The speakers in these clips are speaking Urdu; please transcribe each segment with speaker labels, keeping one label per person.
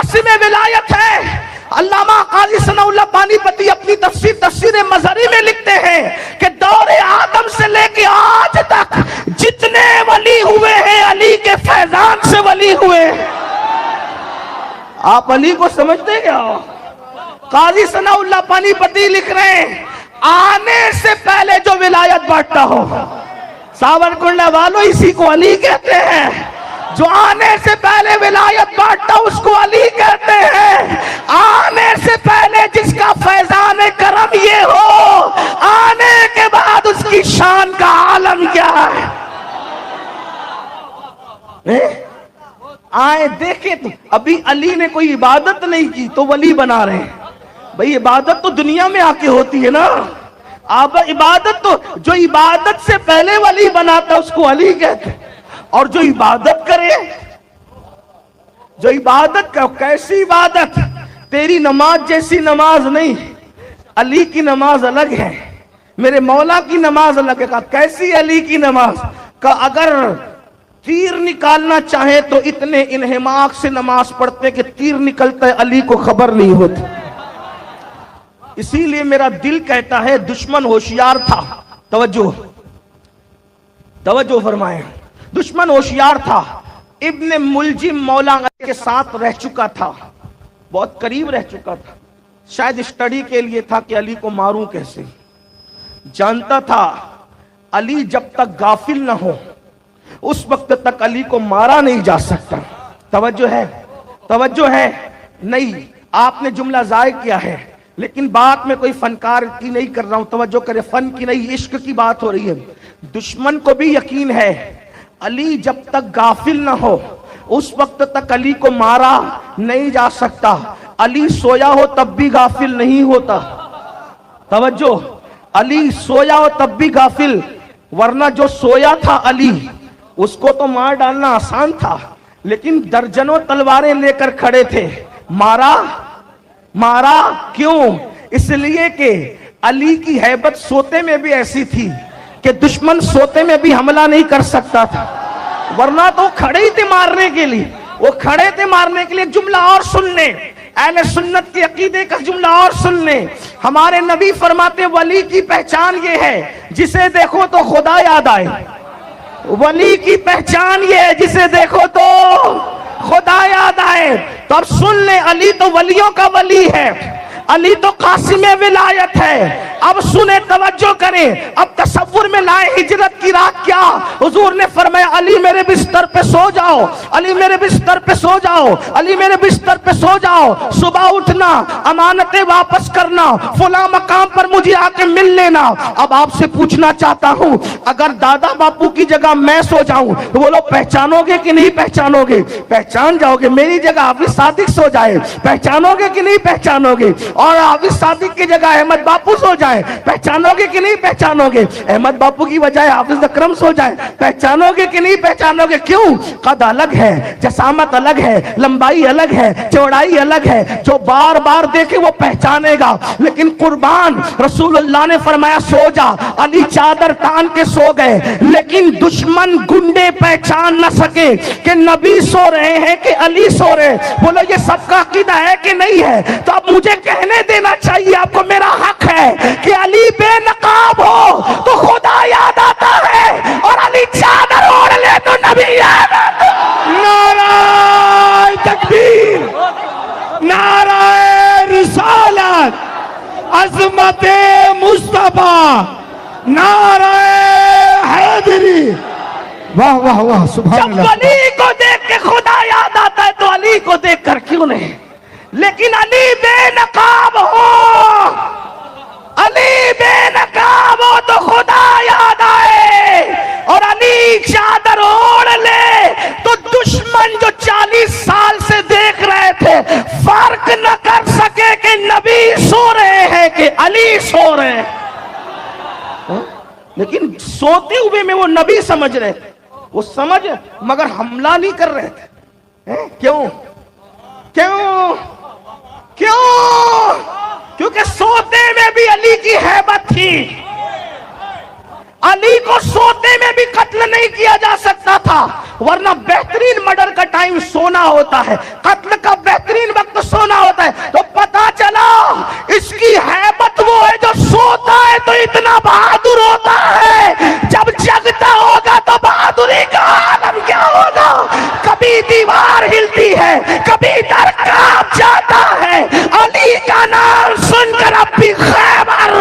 Speaker 1: قاسم ولایت ہے۔ علامہ قاضی ثناء اللہ پانی پتی اپنی تفسیر مظہری میں لکھتے ہیں کہ دور آدم سے لے کے آج تک جتنے ولی ہوئے ہیں علی کے فیضان سے ولی ہوئے۔ آپ علی کو سمجھتے کیا ہو؟ قاضی ثناء اللہ پانی پتی لکھ رہے ہیں آنے سے پہلے جو ولایت بانٹتا ہو، ساورکنڈہ والوں اسی کو علی کہتے ہیں۔ جو آنے سے پہلے ولایت بانٹتا اس کو علی کہتے ہیں۔ آنے سے پہلے جس کا فیضان کرم یہ ہو، آنے کے بعد اس کی شان کا عالم کیا ہے؟ آئے دیکھیں تو ابھی علی نے کوئی عبادت نہیں کی تو ولی بنا رہے ہیں۔ بھئی عبادت تو دنیا میں آ کے ہوتی ہے نا۔ اب عبادت تو جو عبادت سے پہلے ولی بناتا اس کو علی کہتے ہیں، اور جو عبادت کرے، جو عبادت کا کیسی عبادت؟ تیری نماز جیسی نماز نہیں، علی کی نماز الگ ہے، میرے مولا کی نماز الگ ہے۔ کہا کیسی علی کی نماز؟ کہ اگر تیر نکالنا چاہے تو اتنے انہماک سے نماز پڑھتے کہ تیر نکلتا ہے علی کو خبر نہیں ہوتی۔ اسی لیے میرا دل کہتا ہے دشمن ہوشیار تھا۔ توجہ فرمائیں، دشمن ہوشیار تھا۔ ابن ملجم مولا علی کے ساتھ رہ چکا تھا، بہت قریب رہ چکا تھا، شاید اسٹڈی کے لیے تھا کہ علی کو ماروں کیسے۔ جانتا تھا علی جب تک غافل نہ ہو اس وقت تک علی کو مارا نہیں جا سکتا۔ توجہ ہے نہیں، آپ نے جملہ ضائع کیا ہے، لیکن بات میں کوئی فنکار کی نہیں کر رہا ہوں، توجہ کرے، فن کی نہیں، عشق کی بات ہو رہی ہے۔ دشمن کو بھی یقین ہے علی جب تک غافل نہ ہو اس وقت تک علی کو مارا نہیں جا سکتا۔ علی سویا ہو تب بھی غافل نہیں ہوتا۔ توجہ، علی سویا ہو تب بھی غافل، ورنہ جو سویا تھا علی اس کو تو مار ڈالنا آسان تھا، لیکن درجنوں تلواریں لے کر کھڑے تھے۔ مارا کیوں؟ اس لیے کہ علی کی ہیبت سوتے میں بھی ایسی تھی کہ دشمن سوتے میں بھی حملہ نہیں کر سکتا تھا، ورنہ تو کھڑے ہی تھے مارنے کے لیے، وہ کھڑے تھے مارنے کے لیے۔ جملہ اور سن لیں، اہل سنت کے عقیدے کا جملہ اور سن لیں۔ ہمارے نبی فرماتے ولی کی پہچان یہ ہے جسے دیکھو تو خدا یاد آئے۔ ولی کی پہچان یہ ہے جسے دیکھو تو خدا یاد آئے۔ تو اب سن لیں، علی تو ولیوں کا ولی ہے، علی تو قاسم ولایت ہے۔ اب سنیں، توجہ کریں، اب تصور میں لائیں ہجرت کی رات کیا۔ حضور نے فرمایا علی میرے بستر پہ سو جاؤ، علی میرے بستر پہ سو جاؤ، علی میرے بستر پہ سو جاؤ، صبح اٹھنا، امانتیں واپس کرنا، فلاں مقام پر مجھے آ کے مل لینا۔ اب آپ سے پوچھنا چاہتا ہوں اگر دادا باپو کی جگہ میں سو جاؤں تو وہ لوگ پہچانو گے کہ نہیں پہچانو گے؟ پہچان جاؤ گے۔ میری جگہ حافظ صادق سو جائے پہچانو گے کہ نہیں پہچانو گے؟ اور حافظ صادق کی جگہ احمد باپو سو جائے پہچانو گے کہ نہیں پہچانو گے؟ احمد باپو کی بجائے حافظ اکرم سو جائے پہچانو گے کہ نہیں پہچانو گے؟ کیوں؟ قد الگ ہے، جسامت الگ ہے، لمبائی الگ ہے، چوڑائی الگ ہے۔ جو بار بار دیکھے وہ پہچانے گا، لیکن قربان رسول اللہ نے فرمایا سو جا۔ علی چادر تان کے سو گئے، لیکن دشمن گنڈے پہچان نہ سکے کہ نبی سو رہے ہیں کہ علی سو رہے۔ بولو یہ سب کا عقیدہ ہے کہ نہیں ہے؟ تو اب مجھے کہنے دینا چاہیے آپ کو، میرا حق ہے کہ علی بے نقاب ہو تو خدا یاد آتا ہے، اور علی چادر اوڑھ لے تو نبی یاد آتا ہے۔
Speaker 2: نعرہ تکبیر، نعرہ رسالت، عظمت مصطفیٰ، نعرہ حیدری۔ واہ واہ واہ، سبحان
Speaker 1: جب
Speaker 2: اللہ۔
Speaker 1: علی کو دیکھ کے خدا یاد آتا ہے تو علی کو دیکھ کر کیوں نہیں؟ لیکن علی بے نقاب ہو، علی بے نقاب ہو تو خدا یاد آئے، اور علی چادر اوڑھ لے تو دشمن جو 40 سال سے دیکھ رہے تھے فرق نہ کر سکے کہ نبی سو رہے ہیں کہ علی سو رہے ہیں۔ لیکن سوتے ہوئے میں وہ نبی سمجھ رہے تھے، وہ سمجھ مگر حملہ نہیں کر رہے تھے۔ کیوں؟ کیونکہ سوتے میں بھی علی کی ہیبت تھی۔ علی کو سوتے میں بھی قتل نہیں کیا جا سکتا تھا، ورنہ بہترین مرڈر کا ٹائم سونا ہوتا ہے۔ قتل کا بہترین تو پتا چلا اس کی ہیبت وہ ہے جو سوتا ہے تو اتنا بہادر ہوتا ہے، جب جگتا ہوگا تو بہادری کا عالم کیا ہوگا؟ کبھی دیوار ہلتی ہے، کبھی در کانپ جاتا ہے، علی کا نام سن کر اب بھی خیبر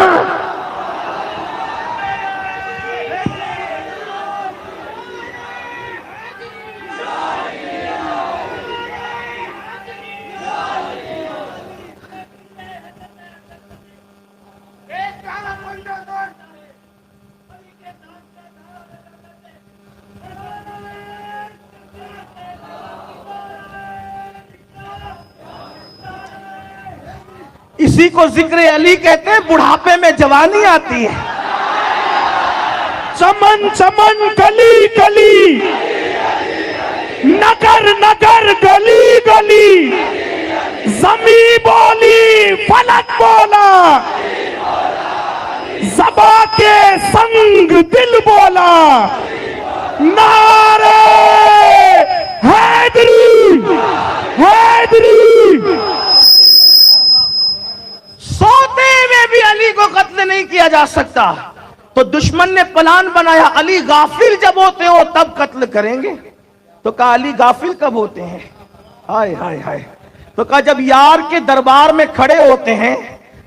Speaker 1: اسی کو ذکر علی کہتے ہیں، بڑھاپے میں جوانی آتی ہے۔
Speaker 2: چمن چمن گلی گلی، نگر نگر گلی گلی، زمین بولی فلک بولا، زبا کے سنگ دل بولا، نعرہ حیدری حیدری۔
Speaker 1: سوتے میں بھی علی کو قتل نہیں کیا جا سکتا، تو دشمن نے پلان بنایا علی غافل جب ہوتے ہو تب قتل کریں گے۔ تو کہا علی غافل کب ہوتے ہیں؟ ہائے ہائے ہائے۔ تو کہا جب یار کے دربار میں کھڑے ہوتے ہیں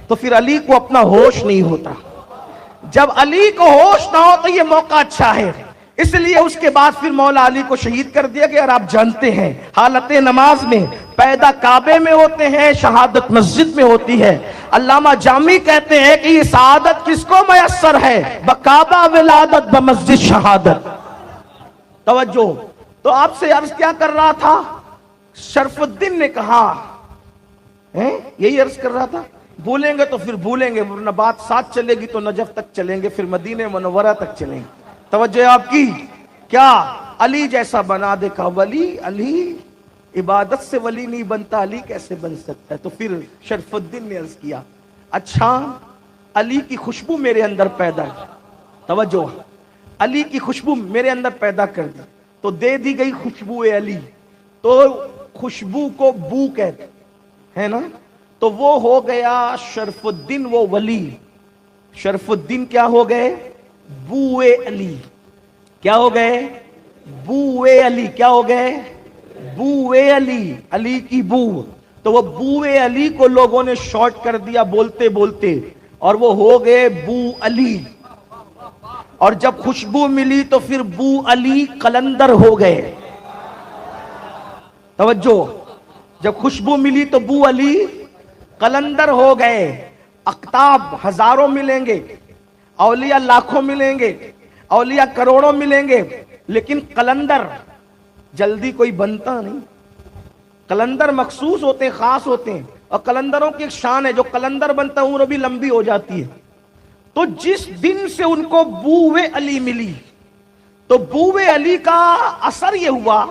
Speaker 1: تو پھر علی کو اپنا ہوش نہیں ہوتا، جب علی کو ہوش نہ ہو تو یہ موقع اچھا ہے، اس لیے اس کے بعد پھر مولا علی کو شہید کر دیا گیا۔ اور آپ جانتے ہیں حالت نماز میں پیدا کعبے میں ہوتے ہیں، شہادت مسجد میں ہوتی ہے۔ علامہ جامی کہتے ہیں کہ یہ سعادت کس کو میسر ہے؟ بکعبہ ولادت بمسجد شہادت۔ توجہ، تو آپ سے عرض کیا کر رہا تھا؟ شرف الدین نے کہا، یہی عرض کر رہا تھا، بھولیں گے تو پھر بھولیں گے، ورنہ بات ساتھ چلے گی تو نجف تک چلیں گے، پھر مدینہ منورہ تک چلیں گے۔ توجہ آپ کی، کیا علی جیسا بنا دے کا ولی؟ علی عبادت سے ولی نہیں بنتا، علی کیسے بن سکتا ہے؟ تو پھر شرف الدین نے عرض کیا، اچھا علی کی خوشبو میرے اندر پیدا کی، توجہ، علی کی خوشبو میرے اندر پیدا کر دی، تو دے دی گئی خوشبو علی، تو خوشبو کو بو کہتے ہے نا، تو وہ ہو گیا شرف الدین وہ ولی۔ شرف الدین کیا ہو گئے؟ بوئے علی۔ کیا ہو گئے؟ بوئے علی۔ کیا ہو گئے؟ بوئے علی، علی کی بو۔ تو وہ بوئے علی کو لوگوں نے شارٹ کر دیا بولتے بولتے، اور وہ ہو گئے بو علی۔ اور جب خوشبو ملی تو پھر بو علی قلندر ہو گئے۔ توجہ، جب خوشبو ملی تو بو علی قلندر ہو گئے۔ اقطاب ہزاروں ملیں گے، اولیاء لاکھوں ملیں گے، اولیاء کروڑوں ملیں گے، لیکن قلندر جلدی کوئی بنتا نہیں۔ قلندر مخصوص ہوتے ہیں، خاص ہوتے ہیں، اور قلندروں کی ایک شان ہے، جو قلندر بنتا ہے عمر بھی لمبی ہو جاتی ہے۔ تو جس دن سے ان کو بوئے علی ملی، تو بوئے علی کا اثر یہ ہوا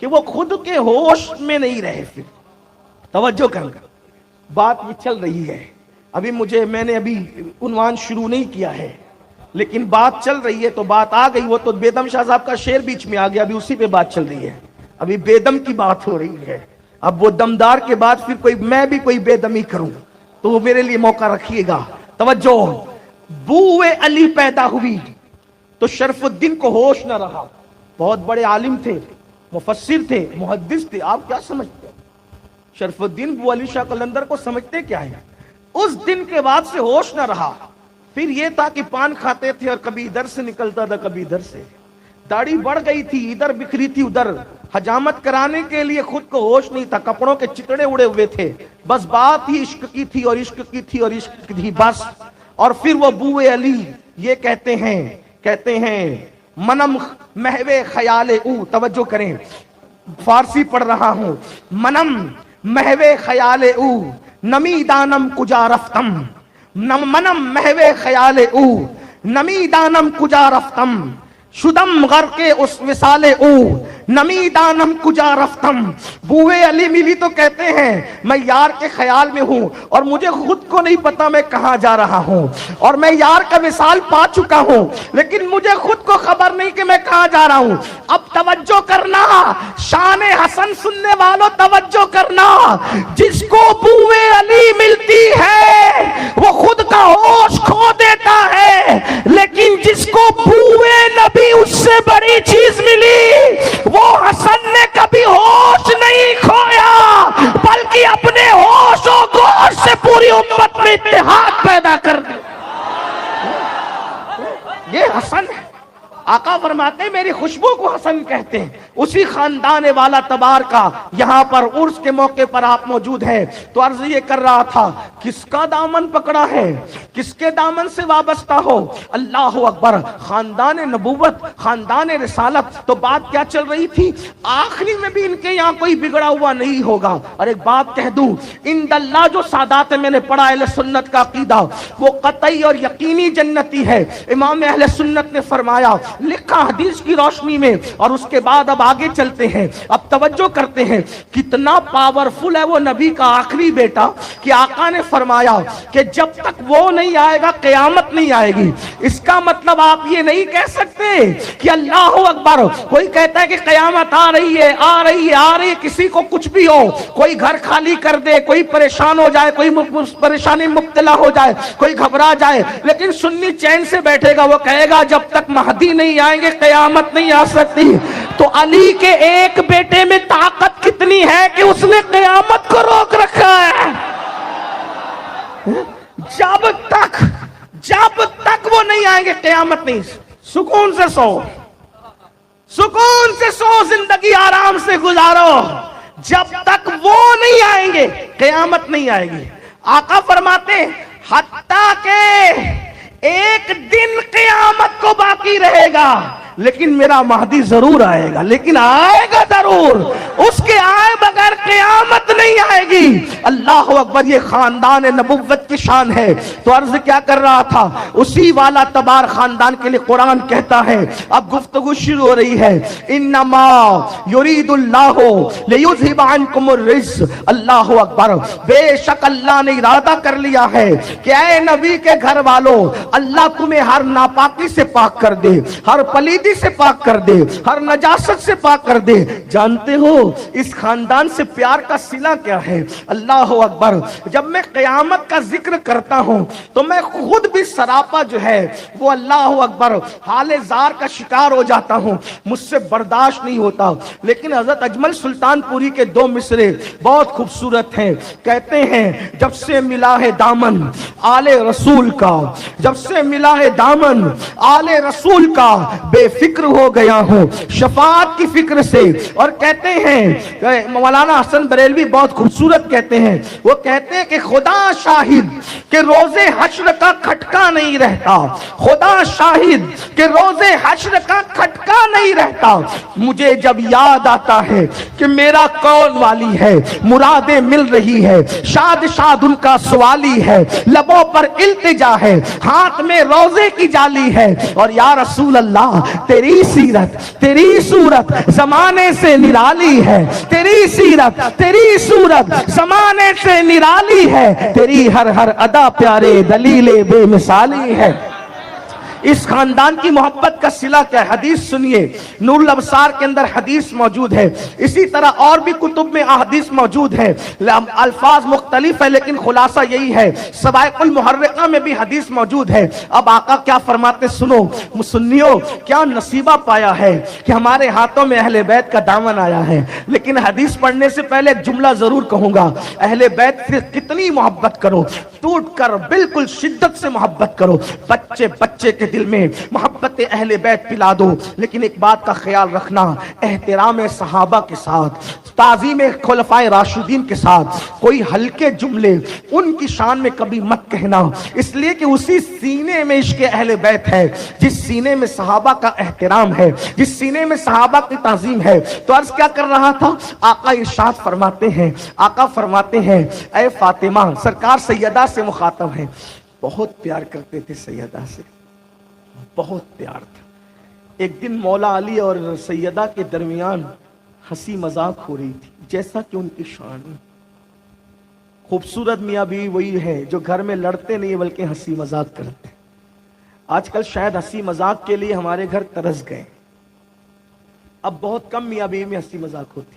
Speaker 1: کہ وہ خود کے ہوش میں نہیں رہے۔ پھر توجہ کرنا، بات یہ چل رہی ہے، میں نے ابھی عنوان شروع نہیں کیا ہے، لیکن بات چل رہی ہے تو بات آ گئی۔ وہ تو بیدم شاہ صاحب کا شعر بیچ میں آ گیا، ابھی اسی پہ بات چل رہی ہے، ابھی بیدم کی بات ہو رہی ہے۔ اب وہ دمدار کے بعد پھر میں بھی کوئی بیدمی کروں تو وہ میرے لیے موقع رکھیے گا۔ توجہ، بوئے علی پیدا ہوئی تو شرف الدین کو ہوش نہ رہا۔ بہت بڑے عالم تھے، مفسر تھے، محدث تھے، آپ کیا سمجھتے ہیں؟ شرف الدین بو علی شاہ قلندر کو سمجھتے کیا ہے؟ اس دن کے بعد سے ہوش نہ رہا۔ پھر یہ تھا کہ پان کھاتے تھے اور کبھی ادھر سے نکلتا تھا کبھی ادھر سے، داڑھی بڑھ گئی تھی، ادھر بکھری تھی ادھر، حجامت کرانے کے لیے خود کو ہوش نہیں تھا، کپڑوں کے چتڑے اڑے ہوئے تھے، بس بات ہی عشق کی تھی اور عشق کی تھی اور عشق کی تھی بس۔ اور پھر وہ بوئے علی یہ کہتے ہیں منم محوے خیال او، توجہ کریں فارسی پڑھ رہا ہوں، منم محوے خیال او نمی دانم کجا رفتم، منم محوے خیال او نمی دانم کجا رفتم، شدم غرق اس وصال او نمی دانم کجا رفتم۔ بوئے علی ملی تو کہتے ہیں میں یار کے خیال میں ہوں اور مجھے خود کو نہیں پتا میں کہاں جا رہا ہوں، اور میں یار کا وصال پا چکا ہوں لیکن مجھے خود کو خبر نہیں کہ میں کہاں جا رہا ہوں۔ اب توجہ کرنا، شان حسن سننے والوں توجہ کرنا، جس کو بوئے علی ملتی ہے وہ خود کا ہوش کھو دیتا ہے، لیکن جس کو بوئے نبی اس سے بڑی چیز ملی، وہ حسن نے کبھی ہوش نہیں کھویا بلکہ اپنے ہوش و گوش سے پوری امت میں اتحاد پیدا کر دیا۔ یہ حسن ہے۔ آقا فرماتے ہیں میری خوشبو کو حسن کہتے ہیں۔ اسی خاندان والا تبار کا یہاں پر عرس کے موقع پر آپ موجود ہے تو عرض یہ کر رہا تھا کس کا دامن پکڑا ہے، کس کے دامن سے وابستہ ہو؟ اللہ اکبر، خاندان نبوت، خاندان رسالت۔ تو بات کیا چل رہی تھی؟ آخری میں بھی ان کے یہاں کوئی بگڑا ہوا نہیں ہوگا۔ اور ایک بات کہہ دوں، ان اللہ جو سادات میں نے پڑھا اہل سنت کا عقیدہ وہ قطعی اور یقینی جنتی ہے۔ امام اہل سنت نے فرمایا، لکھا حدیث کی روشنی میں، اور اس کے بعد اب آگے چلتے ہیں، اب توجہ کرتے ہیں کتنا پاورفل ہے وہ نبی کا آخری بیٹا کہ آقا نے فرمایا کہ جب تک وہ نہیں آئے گا قیامت نہیں آئے گی۔ اس کا مطلب آپ یہ نہیں کہہ سکتے کہ اللہ اکبر، کوئی کہتا ہے کہ قیامت آ رہی ہے آ رہی ہے آ رہی ہے، کسی کو کچھ بھی ہو، کوئی گھر خالی کر دے، کوئی پریشان ہو جائے، کوئی پریشانی مبتلا ہو جائے، کوئی گھبرا جائے، لیکن سنی چین سے بیٹھے گا، وہ کہے گا جب تک مہدی نہیں آئیں گے قیامت نہیں آ سکتی۔ تو علی کے ایک بیٹے میں طاقت کتنی ہے کہ اس نے قیامت کو روک رکھا ہے۔ جب تک وہ نہیں آئیں گے قیامت نہیں۔ سکون سے سو، سکون سے سو، زندگی آرام سے گزارو، جب تک وہ نہیں آئیں گے قیامت نہیں آئے گی۔ آقا فرماتے حتیٰ کہ ایک دن قیامت کو باقی رہے گا لیکن میرا مہدی ضرور آئے گا، لیکن آئے گا ضرور، اس کے آئے بغیر قیامت نہیں آئے گی۔ اللہ اکبر، یہ خاندان نبوت کی شان ہے۔ تو عرض کیا کر رہا تھا، اسی والا تبار خاندان کے لیے قرآن کہتا ہے، اب گفتگو شروع ہو رہی ہے، انما یرید اللہ لیذھب عنکم الرجس۔ اللہ اکبر، بے شک اللہ نے ارادہ کر لیا ہے کہ اے نبی کے گھر والوں، اللہ تمہیں ہر ناپاکی سے پاک کر دے، ہر پلیدی سے پاک کر دے، ہر نجاست سے پاک کر دے۔ جانتے ہو اس خاندان سے پیار کا صلہ کیا ہے؟ اللہ اکبر، جب میں قیامت کا ذکر کرتا ہوں تو میں خود بھی سراپا جو ہے وہ اللہ اکبر حال زار کا شکار ہو جاتا ہوں، مجھ سے برداشت نہیں ہوتا۔ لیکن حضرت اجمل سلطان پوری کے دو مصرے بہت خوبصورت ہیں، کہتے ہیں جب سے ملا ہے دامن آل رسول کا، جب سے ملا ہے دامن آل رسول کا، بے فکر ہو گیا ہوں شفاعت کی فکر سے۔ اور کہتے ہیں مولانا حسن بریلوی بہت خوبصورت کہتے ہیں، وہ کہتے ہیں کہ خدا شاہد کہ روز حشر کا کھٹکا نہیں رہتا، خدا شاہد کہ روز حشر کا کھٹکا نہیں رہتا، مجھے جب یاد آتا ہے کہ میرا کون والی ہے، مرادیں مل رہی ہے، شاد شاد ان کا سوالی ہے، لبوں پر التجا ہے، ہاتھ میں روزے کی جالی ہے، اور یا رسول اللہ تیری سیرت تیری صورت زمانے سے نرالی ہے، تیری سیرت تیری صورت زمانے سے نرالی ہے، تیری ہر ہر ادا پیارے دلیل بے مثالی ہے۔ اس خاندان کی محبت کا صلہ کیا ہے؟ حدیث سنیے، نور الابصار کے اندر حدیث موجود ہے، اسی طرح اور بھی کتب میں احادیث موجود ہے، الفاظ مختلف ہے لیکن خلاصہ یہی ہے، سوائق المحرقہ میں بھی حدیث موجود ہے۔ اب آقا کیا فرماتے سنو، سنیو، کیا نصیبہ پایا ہے کہ ہمارے ہاتھوں میں اہل بیت کا دامن آیا ہے۔ لیکن حدیث پڑھنے سے پہلے ایک جملہ ضرور کہوں گا، اہل بیت سے کتنی محبت کرو، ٹوٹ کر بالکل شدت سے محبت کرو، بچے بچے کے دل میں محبت اہل بیت پلا دو، لیکن ایک بات کا خیال رکھنا، احترام صحابہ کے ساتھ، تعظیم خلفائے راشدین کے ساتھ کوئی ہلکے جملے ان کی شان میں کبھی مت کہنا، اس لیے کہ اسی سینے میں عشق اہل بیت ہے جس سینے میں صحابہ کا احترام ہے، جس سینے میں صحابہ کی تعظیم ہے۔ تو عرض کیا کر رہا تھا، آقا ارشاد فرماتے ہیں، آقا فرماتے ہیں اے فاطمہ، سرکار سیدہ سے مخاطب ہیں، بہت پیار کرتے تھے سیدہ سے، بہت پیار تھا۔ ایک دن مولا علی اور سیدہ کے درمیان ہنسی مذاق ہو رہی تھی، جیسا کہ ان کی شان ہے۔ خوبصورت میاں بیوی وہی ہے جو گھر میں لڑتے نہیں بلکہ ہنسی مذاق کرتے ہیں۔ آج کل شاید ہنسی مذاق کے لیے ہمارے گھر ترس گئے، اب بہت کم میاں بیوی میں ہنسی مذاق ہوتی۔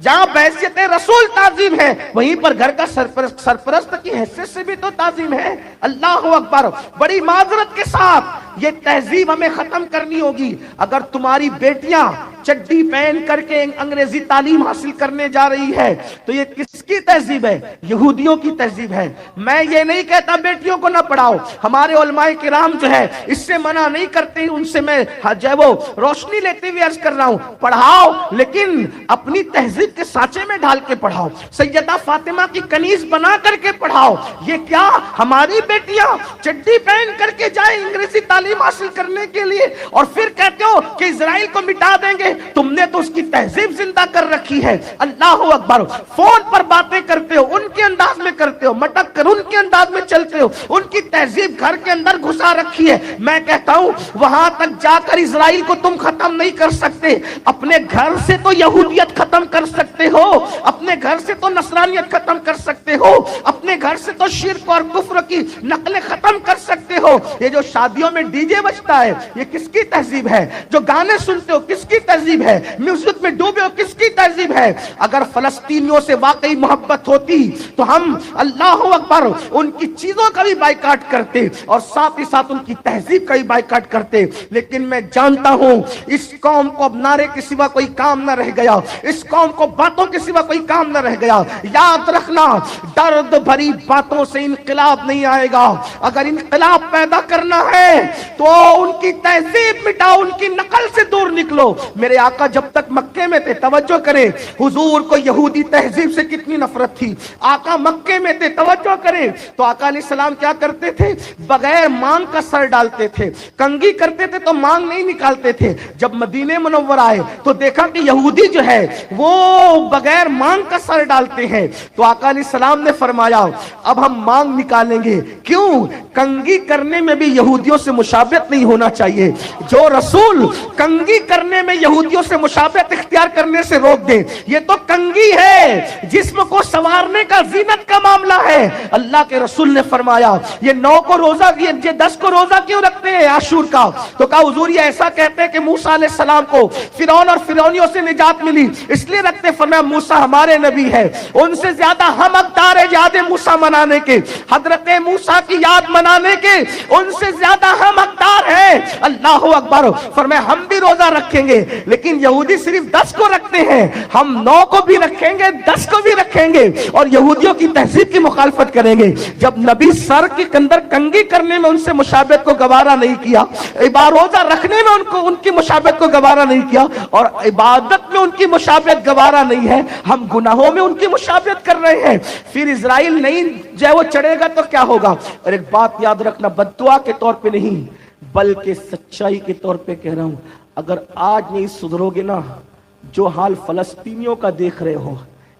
Speaker 1: جہاں بحیثیت رسول تعظیم ہے وہیں پر گھر کا سرپرست کی حیثیت سے بھی تو تعظیم ہے. اللہ اکبر. بڑی معذرت کے ساتھ یہ تہذیب ہمیں ختم کرنی ہوگی. اگر تمہاری بیٹیاں چڈی پہن کر کے انگریزی تعلیم حاصل کرنے جا رہی ہے تو یہ کس کی تہذیب ہے؟ یہودیوں کی تہذیب ہے. میں یہ نہیں کہتا بیٹیوں کو نہ پڑھاؤ, ہمارے علماء کرام جو ہے اس سے منع نہیں کرتے, ان سے میں جو ہے وہ روشنی لیتے ہوئے عرض کر رہا ہوں پڑھاؤ, لیکن اپنی تہذیب کے سانچے میں ڈال کے پڑھاؤ, سیدہ فاطمہ کی کنیز بنا کر کے پڑھاؤ. یہ کیا ہماری بیٹیاں چڈی پہن کر کے جائیں انگریزی تعلیم حاصل کرنے کے لیے اور پھر کہتے ہو کہ اسرائیل کو مٹا دیں گے؟ تم نے تو اس کی تہذیب زندہ کر رکھی ہے. اللہ اکبر. فون پر باتیں کرتے ہو ان کے انداز میں کرتے ہو, مٹک کر ان کے انداز میں چلتے ہو, ان کی تہذیب گھر کے اندر گھسا رکھی ہے. میں کہتا ہوں وہاں تک جا کر اسرائیل کو تم ختم نہیں کر سکتے, اپنے گھر سے تو یہودیت ختم کر سکتے ہو, اپنے گھر سے تو نصرانیت ختم کر سکتے ہو, اپنے گھر سے تو شرک اور کفر کی نقلیں ختم کر سکتے ہو. یہ جو شادیوں میں ڈی جے بجتا ہے یہ کس کی تہذیب ہے؟ جو گانے سنتے ہو کس کی تہذیب ہے؟ میوزک میں ڈوبے ہو کس کی تہذیب ہے؟ اگر فلسطینیوں سے واقعی محبت ہوتی تو ہم اللہ اکبر ان کی چیزوں کا بھی بائیکاٹ کرتے اور ساتھ ہی ساتھ ان کی تہذیب کا بھی بائیکاٹ کرتے. لیکن میں جانتا ہوں اس قوم کو اب نعرے کے سوا کوئی کام نہ رہ گیا, اس قوم کو باتوں کے سوا کوئی کام نہ رہ گیا. یاد رکھنا درد بھری باتوں سے انقلاب نہیں آئے گا. اگر انقلاب پیدا کرنا ہے تو ان کی تہذیب مٹاؤ, ان کی نقل سے دور نکلو. میرے آقا جب تک مکے میں تھے, توجہ کریں, حضور کو یہودی تہذیب سے کتنی نفرت تھی. آقا مکے میں تھے, توجہ کریں, تو آقا علیہ السلام کیا کرتے تھے؟ بغیر مانگ کا سر ڈالتے تھے. کنگھی کرتے تھے تو مانگ نہیں نکالتے تھے. جب مدینے منور آئے تو دیکھا کہ یہودی جو ہے وہ بغیر مانگ کا سر ڈالتے ہیں, تو آقا علیہ السلام نے فرمایا اب ہم مانگ نکالیں گے. کیوں؟ کنگھی کرنے میں بھی یہودیوں سے مشابہت نہیں ہونا چاہیے. جو رسول کنگھی کرنے میں یہودیوں سے مشابہت اختیار کرنے سے روک دے, یہ تو کنگھی ہے, جسم کو سنوارنے کا, زینت کا معاملہ ہے. اللہ کے رسول نے فرمایا یہ 9 کو روزہ, یہ 10 کو روزہ کیوں رکھتے ہیں عاشور کا؟ تو کہا حضور یہ ایسا کہتے ہیں کہ موسیٰ علیہ السلام کو فرعون اور فرعونیوں سے نجات ملی اس لیے رکھتے. فرمایا موسیٰ ہمارے نبی ہے, ان سے زیادہ ہم حقدار ہیں یاد موسیٰ منانے کے, حضرت موسیٰ کی یاد منانے کے, ان سے زیادہ ہم حقدار ہیں. اللہ اکبر. فرمایا ہم بھی روزہ رکھیں گے, لیکن یہودی صرف 10 کو رکھتے ہیں, ہم 9 کو بھی رکھیں گے, 10 کو بھی رکھیں گے اور یہودیوں کی تہذیب کی مخالفت کریں گے. جب نبی سر کے اندر کنگھی کرنے میں ان سے مشابہت کو گوارا نہیں کیا, روزہ رکھنے میں ان کی مشابہت کو گوارا نہیں کیا, اور عبادت میں ان کی مشابہت گوارا نہیں ہے, ہم گناہوں میں ان کی مشابہت کر رہے ہیں. پھر اسرائیل نہیں جو ہے وہ چڑھے گا تو کیا ہوگا؟ اور ایک بات یاد رکھنا, بددعا کے طور پہ نہیں بلکہ سچائی کے طور پہ کہہ رہا ہوں, اگر آج نہیں سدھرو گے نا, جو حال فلسطینیوں کا دیکھ رہے ہو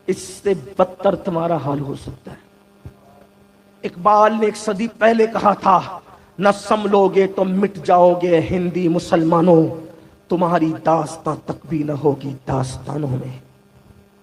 Speaker 1: اس سے بدتر تمہارا حال ہو سکتا ہے. اقبال نے 1 صدی پہلے کہا تھا, نہ سنبھلو گے تو مٹ جاؤ گے ہندی مسلمانوں, تمہاری داستان تک بھی نہ ہوگی داستانوں میں.